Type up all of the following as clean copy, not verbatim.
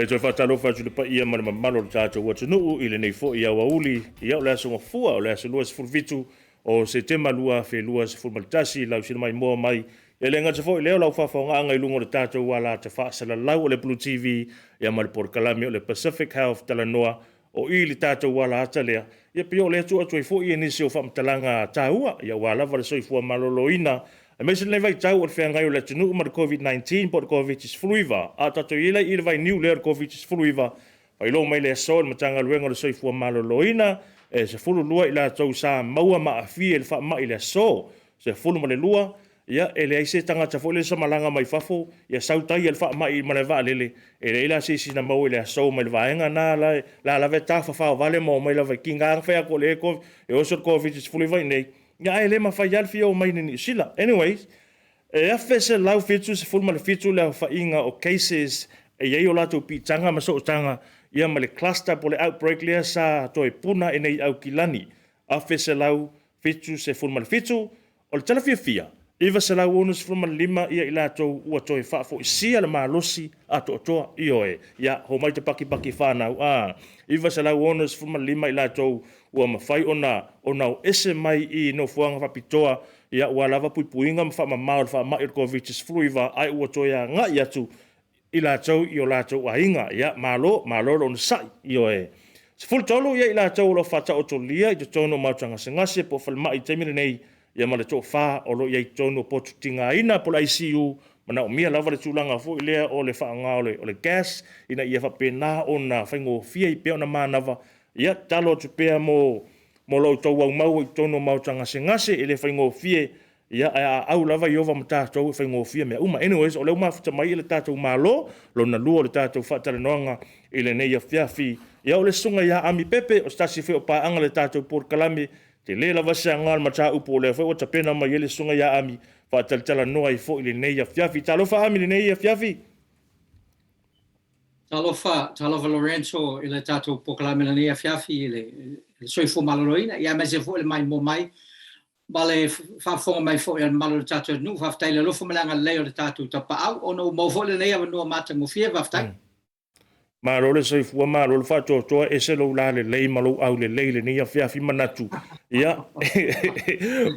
e toi whatalo whatu pa ia mana mamalo tātou watu nuu i le nei fo ia wauli ia o le aso ngafua o le aso lua se fulvitu o se tema lua fe lua se fulmalitasi lau sina mai moa mai e le ngata fo i leo lau whawhaonga i lungo le tātou wala te whaasala lau o le Blue TV ia ma le Port-Kalami o le Pacific Health Talanoa o i le tātou wala ata lea ia pio le atu atu i fo i nisi o whamtalanga tāua ia wala vare soifua maloloina e mese nei vai tau o le whengai o le tunu ma le COVID-19 po le COVID-19 a tato i le vai niu le COVID-19 vai lo mai le aso le matanga luenga le soifua maloloina e se fulu lua i la tau sa maua ma a fie le wha ma i le aso se fulu ma le lua ia e le aise tangata fo le samalanga mai fafo ia sautai e le wha ma i ma le va lele e le ila sisi na maua i le aso mai le vaenga na la ve tafa wha vale mo mai la vai kinga ang whea ko le e oso COVID-19 vai nei ia e le ma fai alfi o mai ni sila anyways e a fese lau fitu se fulma le fitu le whainga o cases e iei o lato pitanga ma so tanga ia ma le cluster po le outbreak lea sa toi puna e nei au kilani a fese lau fitu se fulma le fitu o le tala fia iwa se lau onu se fulma le lima ia i lato ua toi whaafo i sia le malosi a to toa i oe ia ho mai te paki whanau iwa se lau onu se fulma le lima i lato ua mawhai ona o ese mai i no fuanga whapitoa ia ua lava puipuinga ma whamamau le whamai o COVID-19 ai ua toia ngai atu i lātou i o lātou wahinga ia malo lo na sai i oe. Se fulu tolu ia i lātou lo whata o tolia i te tono mautanga sengase po whalma i teimile nei ia ma le tō wha o lo i tono po tutinga ina po la ICU mana o mia lava le tūlanga fo i lea o le whaanga o le gas ina ia whapena o na whaingo fia i peo na mānawa ia talo te pea mo lo tau au mau i tono mautanga sengase i le whaingo fia ia au lava i ova ma tātou whaingo fia mea uma. Anyways, o leo mafuta mai i le tātou malo, lo na lua le tātou whatare noanga i le neia fiafi. Ia o le sunga ia ami pepe, o stasi wheo paanga le tātou Port-Kalami, te le lava se angal ma tā upo o le wheo tapena mai i le sunga ia ami, whatalitala noa i fo i le neia fiafi. Talofa ami le neia fiafi? Talofa Lorenzo i le tātou Port-Kalami le neia fiafi, i le soifo maloloina, ia me se fo le mai mo mai, Bale whafonga mai fo e malo le tātou nu, whaftai le lofo malanga leo le tātou tapa au, o no mo fo le nei awa nua mata mo fia whaftai. Maro le soifua maro le whato toa e se lo la le lei malo au le lei le nia fiafi manatu. Ia,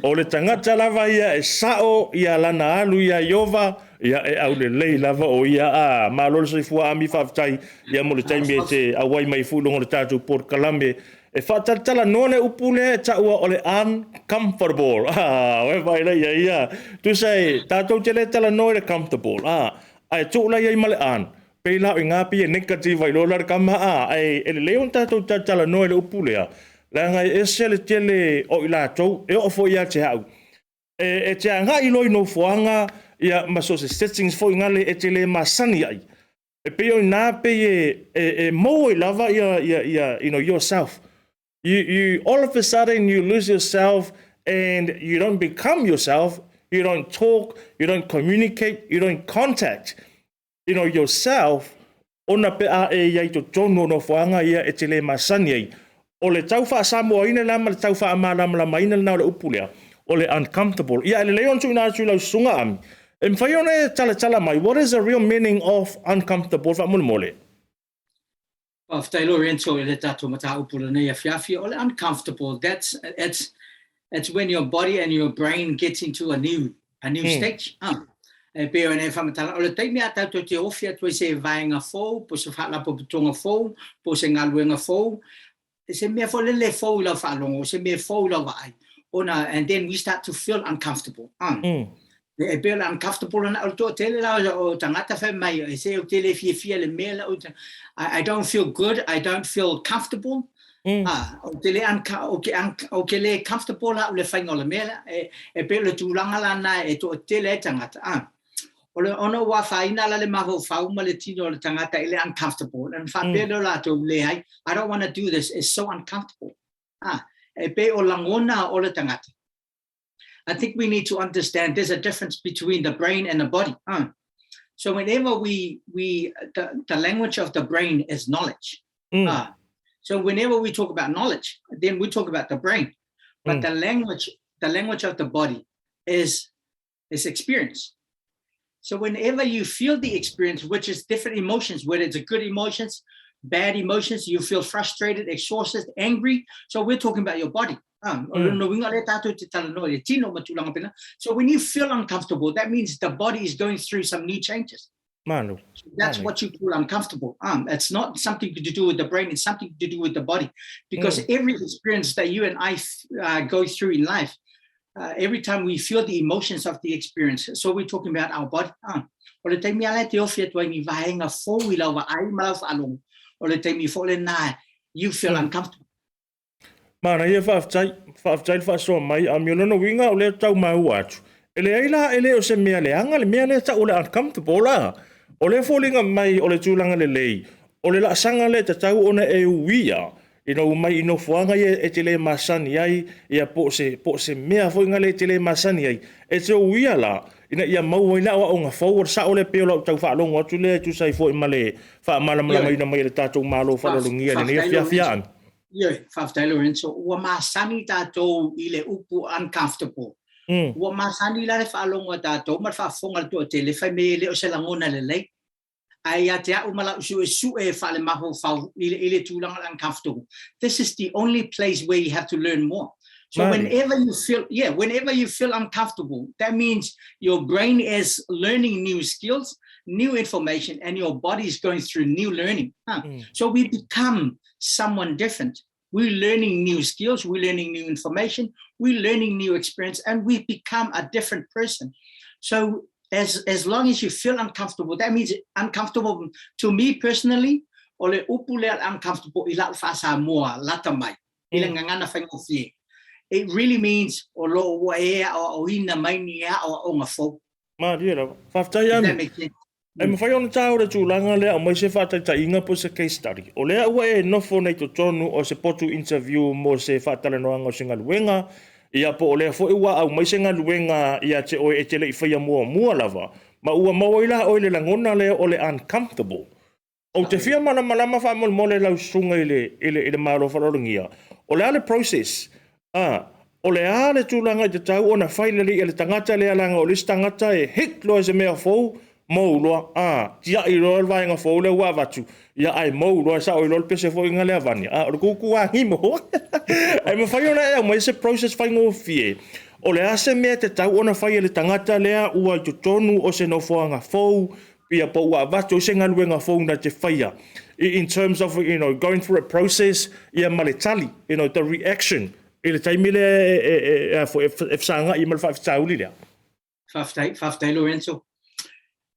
o le tangata lava ia e sao ia lana alu ia iova, ia e au le lei lava o ia maro le soifua ami whaftai, ia mo le taimi e te awai mai fulongo le tātou Port-Kalami, e whatatala none upule ta ua ole uncomfortable. We vai la ia. Tu say, tātou te le tala noe le comfortable. Ai tu la ia male an. Pei lau i ngāpi e negative ai lola le kama ai e le leon tātou tala noe le upule La ngai e se le tele o i lātou, e o fo ia te hau. E te anga i loi no fuanga, ia maso se settings fo i ngale e te le masani ai. E pei o i nā pei e mo i lava ia, you know, yourself. You all of a sudden you lose yourself and you don't become yourself. You don't talk. You don't communicate. You don't contact. You know yourself. Ona pe a e ia to tono no fuanga ia e te le masani ai. O le tau wha Samoa ina lama le tau wha amalama la maina na le upulea. O le uncomfortable. Ia le leon tu ina tu lau sunga ami. E mwhai ona e tala mai. What is the real meaning of uncomfortable? Wha mole mole? Whaftai Lorenzo i le tātou mata upula nei a fiafi, o le uncomfortable, it's when your body and your brain gets into a new stage. E peo nei whamatala, o le taimi a tātou te ofia tue se vaenga fōu, po se whaala po putonga fōu, po se ngaluenga fōu, se mea fōu lele fōu lau whaalongo, se mea fōu lau ai. And then we start to feel uncomfortable. E peo le uncomfortable na o tō tele lau o tangata whai mai, e se o tele fia le mea lau, I don't feel good, I don't feel comfortable. O ke le comfortable la o le whainga o le mea, e peo le tūlanga lana e tō tele tangata. O le ono wa whaina la le maho whauma le tino le tangata e le uncomfortable. And whapelo la tō le hai, I don't want to do this, it's so uncomfortable. E peo langona o le tangata. I think we need to understand there's a difference between the brain and the body. So whenever the language of the brain is knowledge. So whenever we talk about knowledge, then we talk about the brain. But the language of the body is experience. So whenever you feel the experience, which is different emotions, whether it's a good emotions, bad emotions, you feel frustrated, exhausted, angry. So we're talking about your body. So when you feel uncomfortable, that means the body is going through some new changes. Manu. So that's what you call uncomfortable. It's not something to do with the brain, it's something to do with the body. Because every experience that you and I go through in life, every time we feel the emotions of the experience, so we're talking about our body. O le taimi ala te ofi atua mi vaenga fo I lau wa ai malau fa along. O le taimi fo le na, you feel uncomfortable. Mana ia whaaftai whaasoa mai, a mionono winga o lea tau mau atu. Ele aila ele o se mea leanga, le mea lea ta o le uncomfortable la. O le fōlinga mai o le tūlanga le lei. O le laasanga le ta tau ona e uia. Ino mai ino fuanga e te le masani ai, ia po se mea fōinga le te le masani ai. E te uia la, ina ia mau ina o nga forward sa o le peo lau tau whaalongo atu le tu sai fōi ma le whaamalamala ina mai le tātou malo whalolungia le nea whiawhiaan. Ia, whaftai Lorenzo, ua masani tātou I le upu uncomfortable. Ua masani la le whaalongo tātou, ma whaafonga tu o te le whai me le o se langona le lei. Ai a te au mala su e whale maho whau I le tūlanga uncomfortable. This is the only place where you have to learn more. So whenever you feel uncomfortable, that means your brain is learning new skills, new information, and your body is going through new learning. So we become someone different. We're learning new skills, we're learning new information, we're learning new experience, and we become a different person. So as long as you feel uncomfortable, that means uncomfortable to me personally, o le upu le uncomfortable I la whaasa moa, lata mai, I le ngangana whaingo. It really means o lo ua ea o ina mai ni ea o nga fo. Maria, whaftai ami. E ma whai ona tāo re tūlanga lea o mai se whātai ta inga po se case study. O lea ua e nofo nei to tonu o se potu interview mo se whātala noanga o se ngaluenga. Ia po o lea fo iwa au mai se ngaluenga ia te oe e te lei whaia mua lava. Ma ua mawaila o le langona lea o le uncomfortable. O te whia malama wha mole lau sunga I le maro wharorungia. O lea le process. O le ale tūlanga I te tau o na whaileli e le tangata le alanga o lisi tangata e hik loa se mea fōu mou loa. Tia I loa vaenga fōu le ua watu. Ia ai mou loa sa o I loa pese fōu inga lea vani. O le kuku a himo. Ai ma whai ona e mai se process whai ngō fie. O le ase mea te tau o na whai le tangata lea ua I tutonu o se no whoanga fōu. Pia po ua watu o se ngaluenga fōu na te whaia. In terms of, going through a process, ia maletali, the reaction. Ele taimi le e sanga I mal whaafitauli lea. Whaftai Lorenzo.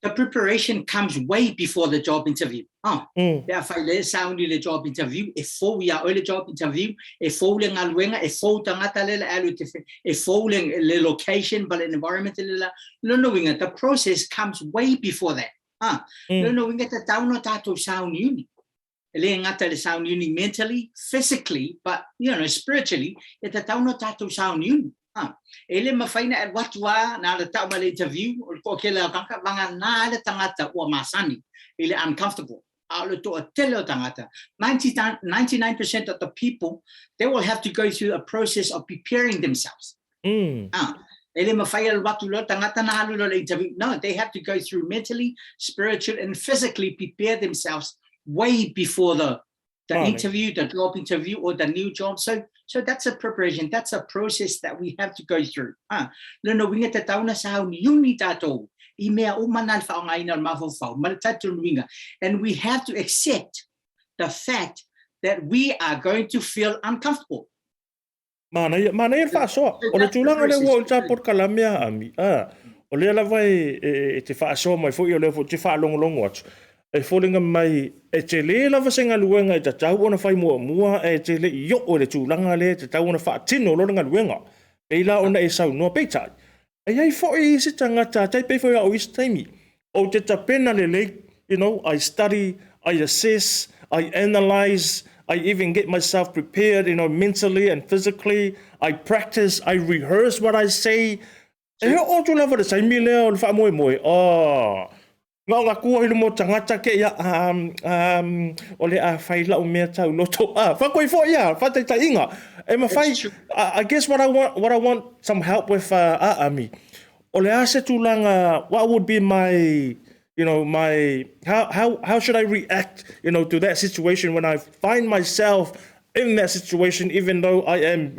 The preparation comes way before the job interview. Pea whai le sauni le job interview, e fōu ia o le job interview, e fōu le ngaluenga, e fōu tangata le alu te whi, e fōu le location, but le environment le la. No winga, the process comes way before that. No winga te tauno tātou sauni uni. Le ngata le sound uni mentally, physically, but spiritually, e te tau no tātou sound uni. Ele mawhaina at watua na le tau ma le interview, o ko ke le kaka wanga na le tangata ua masani, ele uncomfortable. A le toa tele o tangata. 99% of the people, they will have to go through a process of preparing themselves. Ele mawhaia le watu lo tangata na halu lo le interview. No, they have to go through mentally, spiritually, and physically prepare themselves way before the interview, the job interview, or the new job. So that's a preparation. That's a process that we have to go through. No, winga te tauna sa hau ni uni tātou. I mea o manal whao ngaina al mawhau whao. Maritatu winga. And we have to accept the fact that we are going to feel uncomfortable. Mana ia whaasoa. O le tūlanga le ua o tā pot kalamea ami. O lea lawai e te whaasoa mai fo I o lea fo te whaalongolongo atu. E fōlinga mai e te le lava se ngaluenga e te tau ona whai mua e te le I o le tūlanga le te tau ona whaatino lo ngaluenga. E la ona e sau noa peitai. E ai fōi se tangata tai pei fōi au isi taimi. O te tapena le le, I study, I assess, I analyze, I even get myself prepared, mentally and physically. I practice, I rehearse what I say. E o tu lava le taimi lea o le wha moe. Ngā kua hilo mo tangata ke ia o le a whaila o mea tau loto. Whakoi fo ia, whatai ta inga. E ma whai, I guess what I want some help with ami. ole ase tulanga, what would be my, how should I react, to that situation when I find myself in that situation, even though I am,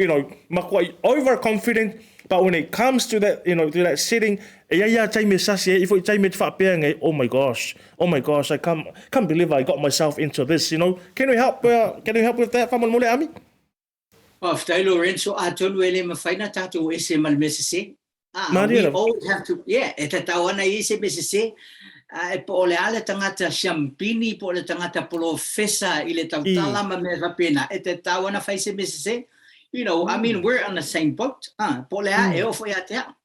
quite overconfident, but when it comes to that, to that setting, oh my gosh, I can't believe I got myself into this, Can you help with that, Famal Mole Ami? After Lorenzo, I don't really find a tattoo is a malmessi. We always have to, at a tawana is a messi. Po le ale tangata champini, po le tangata professor, ile tautala mameva pena, at a tawana face messi. I mean, we're on the same boat.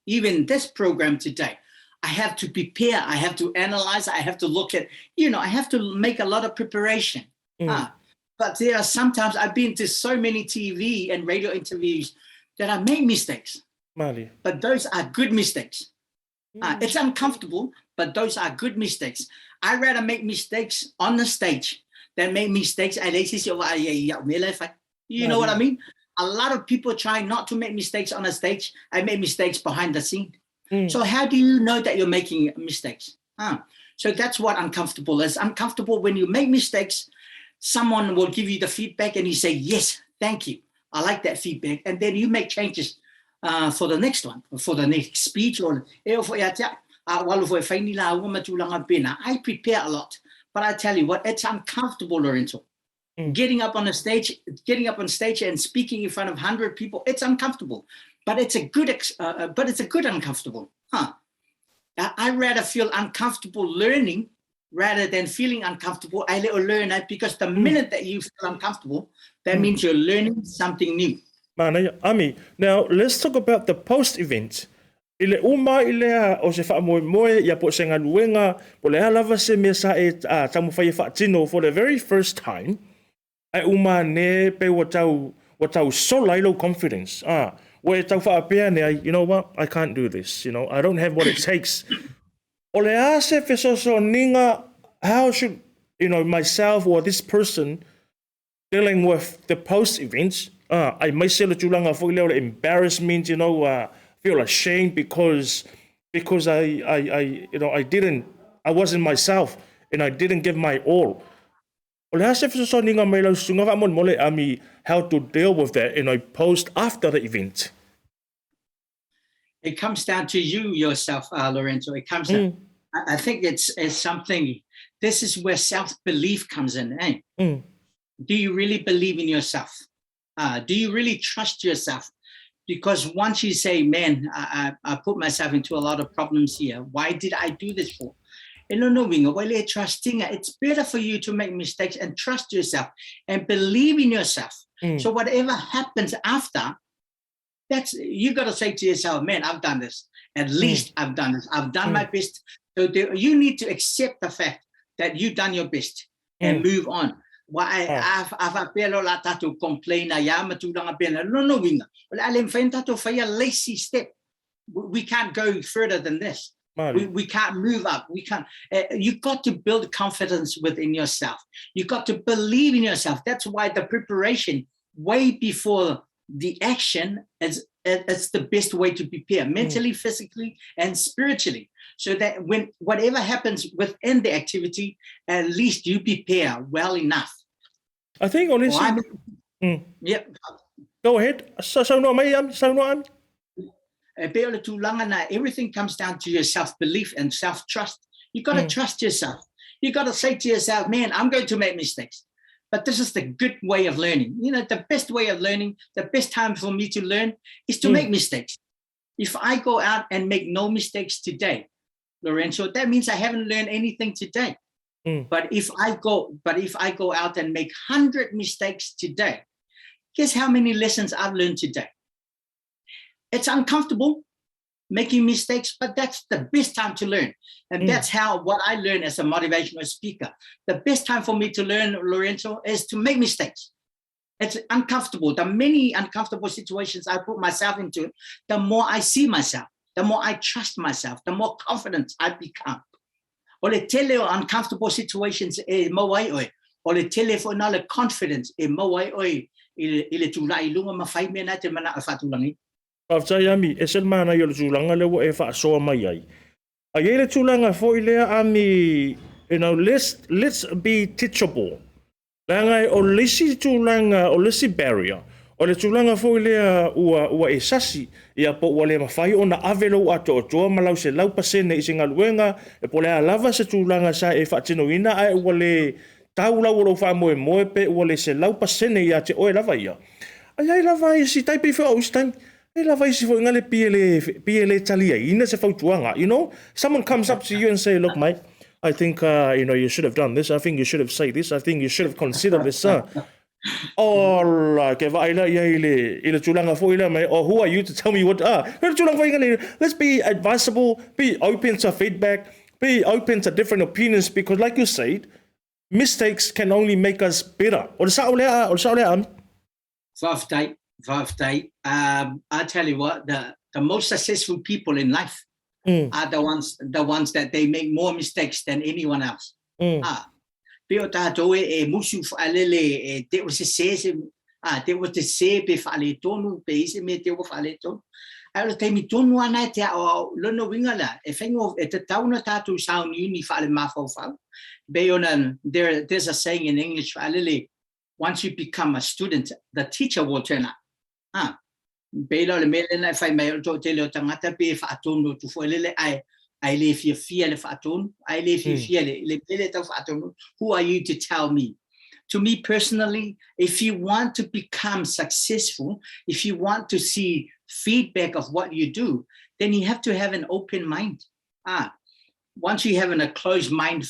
Even this program today, I have to prepare, I have to analyze, I have to look at, I have to make a lot of preparation. But there are sometimes I've been to so many TV and radio interviews that I make mistakes. But those are good mistakes. It's uncomfortable, but those are good mistakes. I'd rather make mistakes on the stage than make mistakes at You know what I mean? A lot of people try not to make mistakes on a stage. I make mistakes behind the scene. So how do you know that you're making mistakes? So that's what uncomfortable is. Uncomfortable when you make mistakes. Someone will give you the feedback and you say, yes, thank you. I like that feedback. And then you make changes for the next one, for the next speech. I prepare a lot. But I tell you what, it's uncomfortable, Lorenzo. Getting up on stage and speaking in front of 100 people, it's uncomfortable. But it's a good uncomfortable. I'd rather feel uncomfortable learning rather than feeling uncomfortable. I learn that because the minute that you feel uncomfortable, that means you're learning something new. Ami, now let's talk about the post-event. Ile uma ile o se moe ia po se ngaluenga po le lava se mesa tamu fai tino for the very first time. Ai uma ne pe watau so low confidence. Where tau fa apea ne, you know what? I can't do this. I don't have what it takes. Ole ase fesoso ninga, how should myself or this person dealing with the post events? I might say that tulanga for little embarrassment, feel ashamed because I wasn't myself and I didn't give my all. Ole ase fesoso ninga mai lau sunga fa mon mole ami how to deal with that in a post after the event. It comes down to you yourself, Lorenzo. It comes down. I think it's something. This is where self-belief comes in. Eh? Do you really believe in yourself? Do you really trust yourself? Because once you say, man, I put myself into a lot of problems here. Why did I do this for? It's better for you to make mistakes and trust yourself and believe in yourself. So whatever happens after, you got to say to yourself, man, I've done this. At least I've done this. I've done my best. So you need to accept the fact that you've done your best and move on. Why I've to complain. A lazy step. We can't go further than this. We can't move up. We can't. You got to build confidence within yourself. You got to believe in yourself. That's why the preparation way before the action is the best way to prepare mentally, physically, and spiritually. So that when whatever happens within the activity, at least you prepare well enough. I think honestly, yeah. Go ahead. Everything comes down to your self-belief and self-trust. You got to trust yourself. You got to say to yourself, man, I'm going to make mistakes. But this is the good way of learning. The best way of learning, the best time for me to learn is to make mistakes. If I go out and make no mistakes today, Lorenzo, that means I haven't learned anything today. But if I go out and make 100 mistakes today, guess how many lessons I've learned today? It's uncomfortable making mistakes, but that's the best time to learn. And that's what I learned as a motivational speaker. The best time for me to learn, Lorenzo, is to make mistakes. It's uncomfortable. The many uncomfortable situations I put myself into, the more I see myself, the more I trust myself, the more confident I become. O le tele o uncomfortable situations e mawai oi. O le tele for na le confidence e mawai oi. I le tūlai lunga mawhai mea na te mana a whatulangi. Paftai ami, e sel mana yo le tūlanga le wa e wha soa mai ai. A ye le tūlanga fo I lea ami, let's be teachable. Langa o lesi tūlanga, o lesi barrier. O le tūlanga fo I lea ua e sasi, ia po ua le mawhai o na avelo ato o toa malau se lau pasene I se ngaluenga, e po lea lava se tūlanga sa e whaatino ina ai ua le taulau o lo wha moe moe pe ua le se lau pasene ia te oe lava ia. Ai lava I si taipi wha o time. Ei lava isi fo ngale PLA talia ina se fautuanga, you know? Someone comes up to you and say, look, mate, I think, you should have done this. I think you should have said this. I think you should have considered this, Oh, like, if I ile tulanga fo ile mai, or who are you to tell me what, let's be advisable, be open to feedback, be open to different opinions, because like you said, mistakes can only make us better. O sa olea. I tell you what, the most successful people in life are the ones that they make more mistakes than anyone else. Peo tātou e musu whaalele e te o se te o te se pe whaale tonu, pe ise me te o whaale tonu. Ai o teimi tonu ana te o lono wingala, e whengo e te tauna tātou saun uni whaale mawhau whau. There's a saying in English, whaalele, once you become a student, the teacher will turn up. Beila le mele na fai mai o te leo tangata pe whaatonu tu fuelele ai le fia le whaatonu, ai le fia le pele tau whaatonu. Who are you to tell me? To me personally, if you want to become successful, if you want to see feedback of what you do, then you have to have an open mind. Once you have a closed mind,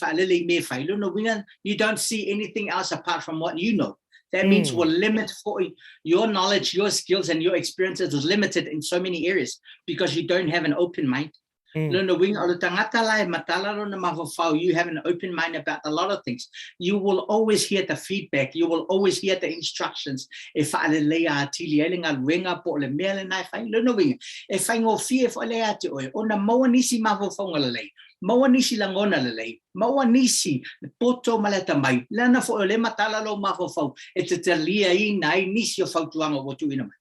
you don't see anything else apart from what you know. That means we'll limit for your knowledge, your skills, and your experiences is limited in so many areas because you don't have an open mind. You have an open mind about a lot of things. You will always hear the feedback. You will always hear the instructions. Maua nisi langona lelei, maua nisi poto maleta mai, lana fo le matala lo mafofau, e te talia I nai nisi o fautuanga o tu ina mai.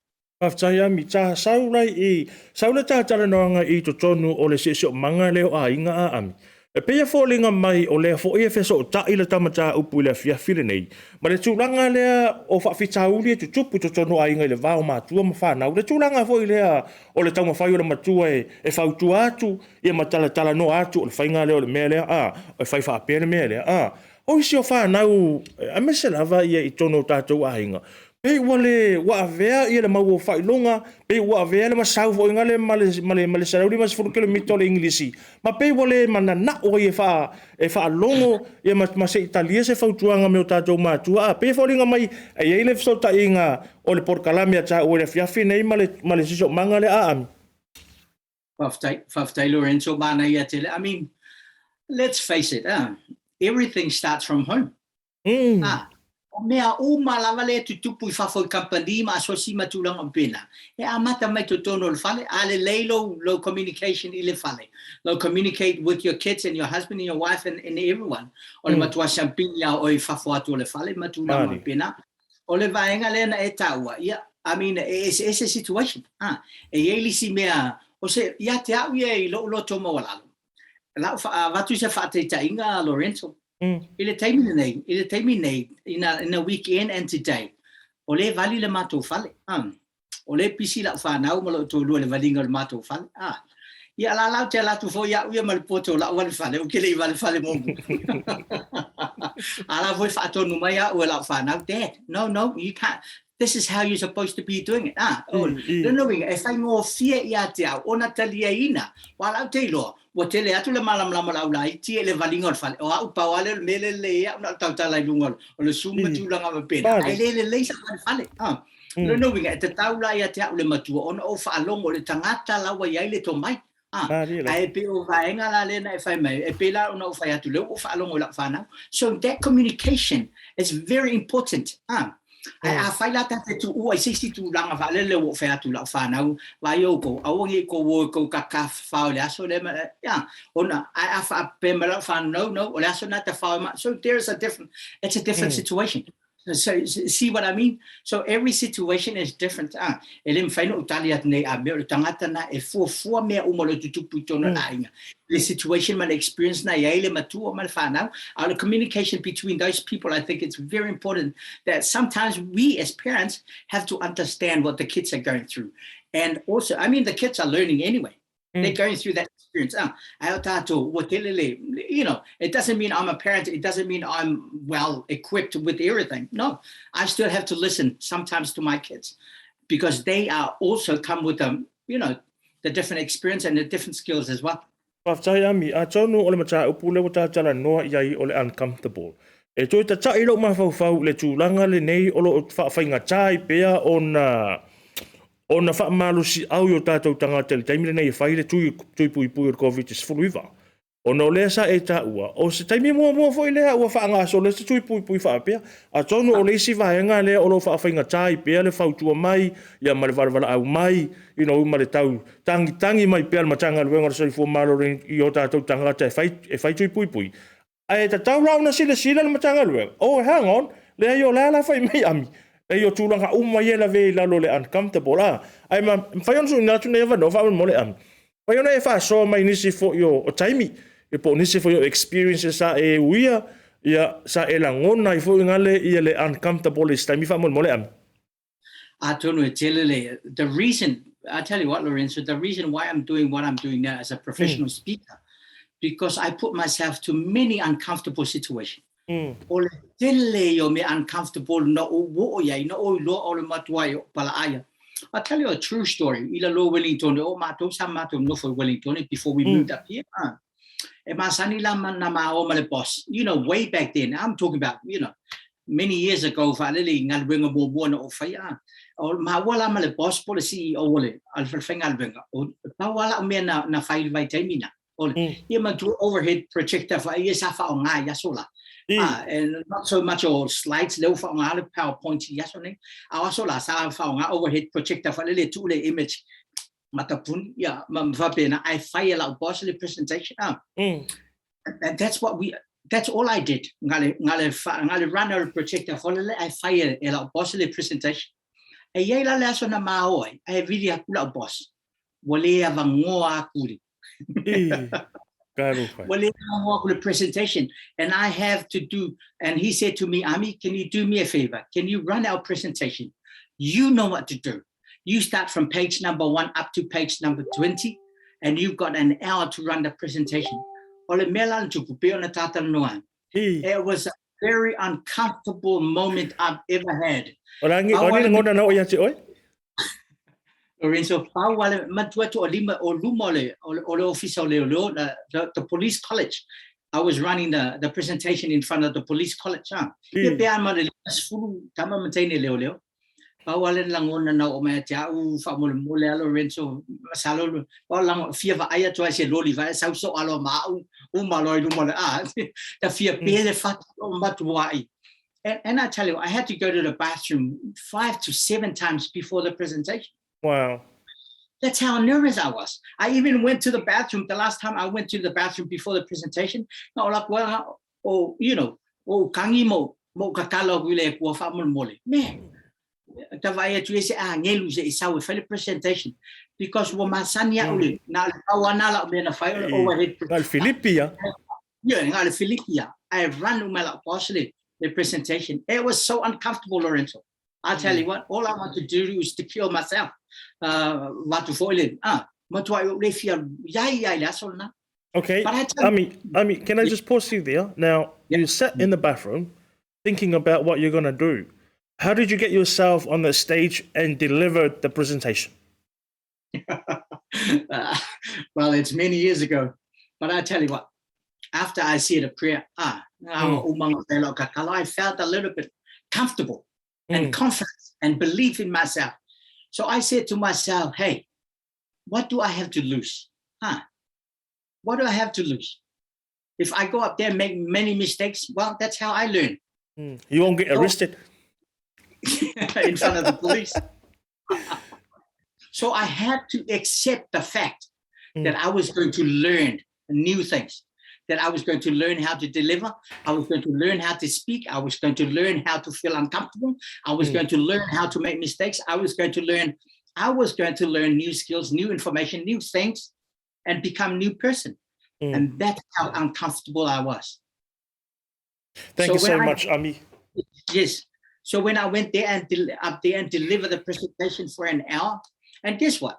Paftai ami, ta saula ta tala noanga I to tonu o le sisi o manga leo a inga a ami. E pea fōlinga mai o lea fo ia feso o ta ila tamata upu ila fia file nei. Ma le tūlanga lea o whawhitauli e tutupu to tono a inga le vāo mātua ma whānau. Le tūlanga fo I lea o le tauma whai o le matua e whautu atu, ia matala no atu o le whainga lea o le mea lea, o le whai whaapea le mea lea, o isi o whānau, a mese lava ia I tono tātou a inga. Pei wale wa avea ia le mau whailonga, pei wa avea le masau fo inga le male sarauri mas 4 km le Englisi. Ma pei wale mana na o e wha longo ia mase Italia se whautuanga me o tātou mātua. Pei whalinga mai e eile fsota inga o le porkalamia ta o le fiafi nei male siso manga le aami. Whaftai Lorenzo mana ia tele. I mean, let's face it, everything starts from home. Mea o malawa le tutupu I whafoi kampani ma asosi matulanga pena. E amata mai totono le fale, ale leilo low communication I le fale. Low communicate with your kids and your husband and your wife and everyone. O le matua champinya o I whafo atu le fale matulanga pena. O le vaenga le na e taua. I mean, it's a situation. E elisi mea, o se, ia te au I lo tomo walalo. Lau watu se whateita inga Lorenzo. Ile taimi nei in a weekend and today. O le vali le matou fale. O le pisi la whanau malo to lua le valinga le matou fale. Ia la lau te la tu fo ia uia malipoto la wale fale. O kele I wale fale mongu. Ala voi whaatonu mai a ua la whanau. Dad, no, you can't. This is how you're supposed to be doing it. Knowing if I know fear ia te au, ona talia ina, wala te loa. Wa tele atu le malam lau lai, tie le valingol fale. O au pawale mele le ia, una tautalai lungol. O le suma tulanga ma pena. Ai le sa fale. Knowing te taula ia te au le matua, ona o whaalongo le tangata lawa iai le to mai. Ai pe o vaenga la le na e whai mai. E pe la ona o whai atu leo o whaalongo la whanau. So that communication is very important. A faila te tu o se si tu langa va le o fa tu la fa na va yo ko a o ngi ko wo ko ka ka fa le aso le ya ona a fa pe me la fa no o le aso na te fa so it's a different situation. So see what I mean? So every situation is different. Elim faino utalia ne a me tangata na e fo me o mo le tutupu tona na inga. The situation man experience na yaile matu o mal fana. Our communication between those people, I think it's very important that sometimes we as parents have to understand what the kids are going through. And also, I mean, the kids are learning anyway. They're going through that experience. You know, it doesn't mean I'm a parent. It doesn't mean I'm well equipped with everything. No, I still have to listen sometimes to my kids because they are also come with them, you know, the different experience and the different skills as well. Paftai ami a tonu o le mata upu le wata tala noa iai o le uncomfortable. E toi ta tai lo mafau le tūlanga le nei o lo whainga tai pea o na whaamalusi au yo tātou tangata le taimile nei e whaile tui pui o COVID is fuluiva. O no lea sa e tā ua. O se taimi mua fo i lea ua whaanga so le se tui pui whaapea. A tonu o le isi vahenga lea o lo whainga tai pea le whautua mai, ia ma le wala au mai, you know, ma le tau tangi mai pea le matanga luenga le sorifu malo i o tātou tangata e whai tui pui. Ai ta tau rau na sila le matanga luenga. Oh, hang on, lea yo lea la whai mai ami. E yo tūlanga umai e la vei lalo le uncomfortable. Ai ma whaion su natu ne wano whaun mo le ami. Whaion e wha so mai nisi fo yo o taimi. E po nisi fo yo experiences sa e uia. Ia sa e la ngona i fo ngale ia le uncomfortable is taimi whaun mo le ami. Tonu e telele. The reason, I tell you what, Lorenzo, the reason why I'm doing what I'm doing now as a professional speaker, because I put myself to many uncomfortable situations. Ole tele yo me uncomfortable no wo ya no o lo o le matua yo pala aya. I'll tell you a true story. Ila lo Wellington o mato sa mato no for Wellington before we moved up here. E masani la na ma o male boss. You know, way back then. I'm talking about, you know, many years ago fa leli ngal wenga bo bo no fa ya. O ma wala male boss policy o wole al fengal wenga. O pa wala me na file vai termina. Ole ye ma do overhead projector fa ye sa fa o nga ya sola. And not so much all slides, low for a PowerPoint, yes or no. I also la found overhead projector for a two image. Matapun, yeah, I file out boss the presentation. And that's that's all I did. Ngale run our projector for I file a boss the presentation. A yela lesson na maoi, I really a boss. Wale avangoa kuri. Well, the presentation, and I have to do, and he said to me, Ami, can you do me a favor? Can you run our presentation? You know what to do. You start from page number 1 up to page number 20, and you've got an hour to run the presentation. It was a very uncomfortable moment I've ever had. Lorenzo, the police college. I was running the presentation in front of the police college. Lorenzo, and I tell you, I had to go to the bathroom 5 to 7 times before the presentation. Wow. That's how nervous I was. I even went to the bathroom. The last time I went to the bathroom before the presentation, you know, kangi mo kakalo gule ko fa mo mole. Man, tavaya tu ese ngelu se isawe fele presentation because wo masanya ule na awana la me na file overhead. Ngal Filipia. Yeah, ngal Filipia. I ran umela possibly the presentation. It was so uncomfortable, Lorenzo. I'll tell you what, all I want to do is to kill myself. Okay, but Ami, can I just pause you there? Now, you sat in the bathroom thinking about what you're going to do. How did you get yourself on the stage and deliver the presentation? Well, it's many years ago. But I tell you what, after I said a prayer, I felt a little bit comfortable and confidence and belief in myself. So I said to myself, hey, what do I have to lose? What do I have to lose? If I go up there and make many mistakes, well, that's how I learn. You won't get arrested. In front of the police. So I had to accept the fact that I was going to learn new things. that I was going to learn how to deliver. I was going to learn how to speak. I was going to learn how to feel uncomfortable. I was going to learn how to make mistakes. I was going to learn new skills, new information, new things, and become a new person. And that's how uncomfortable I was. Thank you so much, Ami. Yes. So when I went there and up there and delivered the presentation for an hour, and guess what?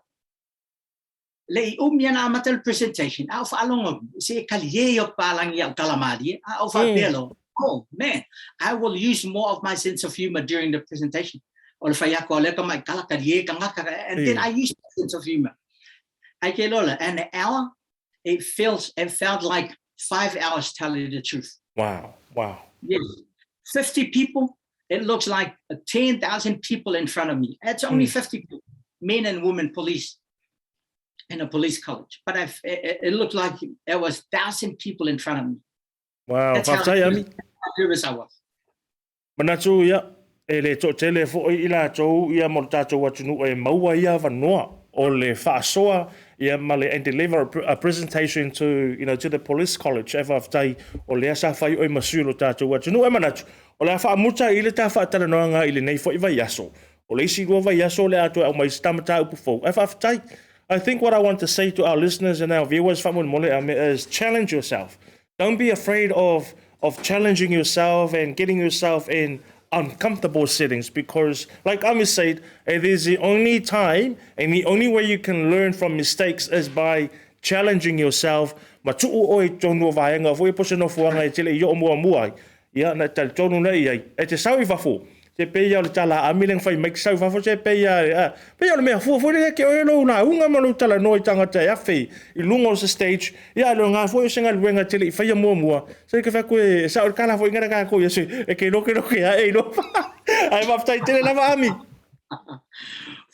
Le umian amatal presentation. Au fa along se kalieyo palang ya kalamadi. Au fa belo. Oh man, I will use more of my sense of humor during the presentation. And then I used my sense of humor. And an hour, it felt like 5 hours telling the truth. Wow. Yes. 50 people, it looks like 10,000 people in front of me. It's only 50 people, men and women, police, in a police college. But it looked like there was 1,000 people in front of me. Wow. That's how nervous I was. Manatu ya ele to tele fo ila to ia mortato watunu e maua ia vanua o le fasoa ia male and deliver a presentation to to the police college FFT o le sa fai o masulo tato watunu e manatu o le fa muta ile ta fa tala noanga ile nei fo i vai aso o le si vai aso le ato o mai stamata upu fo FFT. I think what I want to say to our listeners and our viewers is challenge yourself. Don't be afraid of challenging yourself and getting yourself in uncomfortable settings, because like Ami said, it is the only time and the only way you can learn from mistakes is by challenging yourself. Ma tu oi tonu vaenga foi poseno fuanga tele yo mua ya na tal tonu nei ai e te sau fafo te pe ya le tala amileng fai make sau fafo te pe ya le me fu le ke o lo na unga manu tala noi tanga te afi I lungo se stage ya lo nga foi senga luenga tele fai ya mua se ke fa ko sa o kala foi ngara ka ko yesu e ke lo ya e lo ai va ftai tele lava ami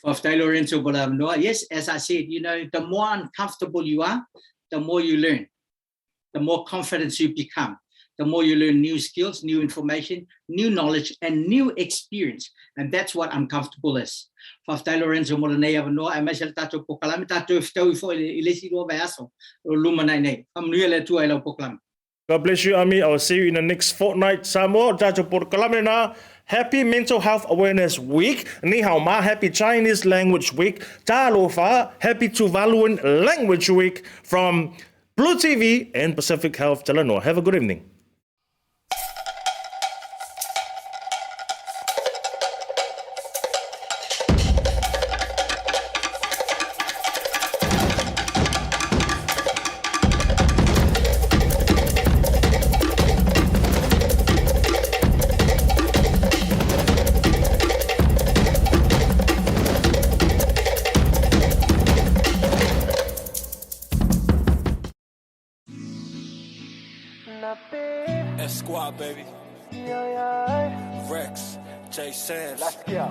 Faftai Lorenzo Bolam no. Yes, as I said, the more uncomfortable you are, the more you learn, the more confidence you become. The more you learn new skills, new information, new knowledge, and new experience. And that's what uncomfortable is. Faftai Lorenzo Moranea Vanoa, I measure tato pokalami tato ftoi for ilesido vaso, or lumanine. Amnuela tu elo poklam. God bless you, Ami. I'll see you in the next fortnight. Samoa, tato pokalami na. Happy Mental Health Awareness Week. Ni hao ma, Happy Chinese Language Week. Talofa, Happy Tuvaluan Language Week from Blue TV and Pacific Health Talanoa. Have a good evening. Squad, baby. Rex, Jay Sands. Let's go.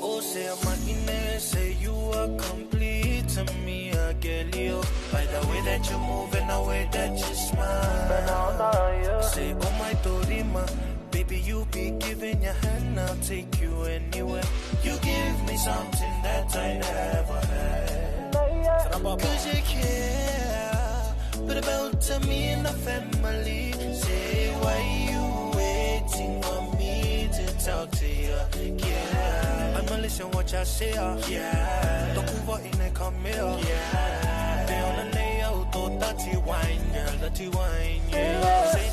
Oh, say I'm say you are complete to me, I get you. By the way that you move and the way that you smile. Say, oh my Dorima, baby, you be giving your hand, I'll take you anywhere. You give me something that I never had. Cause you care, but about to me and the family. Say, why you waiting on me to talk to you? Yeah, I'ma listen what y'all say. Yeah, don't move out in the come here. Yeah, they on the nail, dirty wine, girl, dirty wine. Yeah, say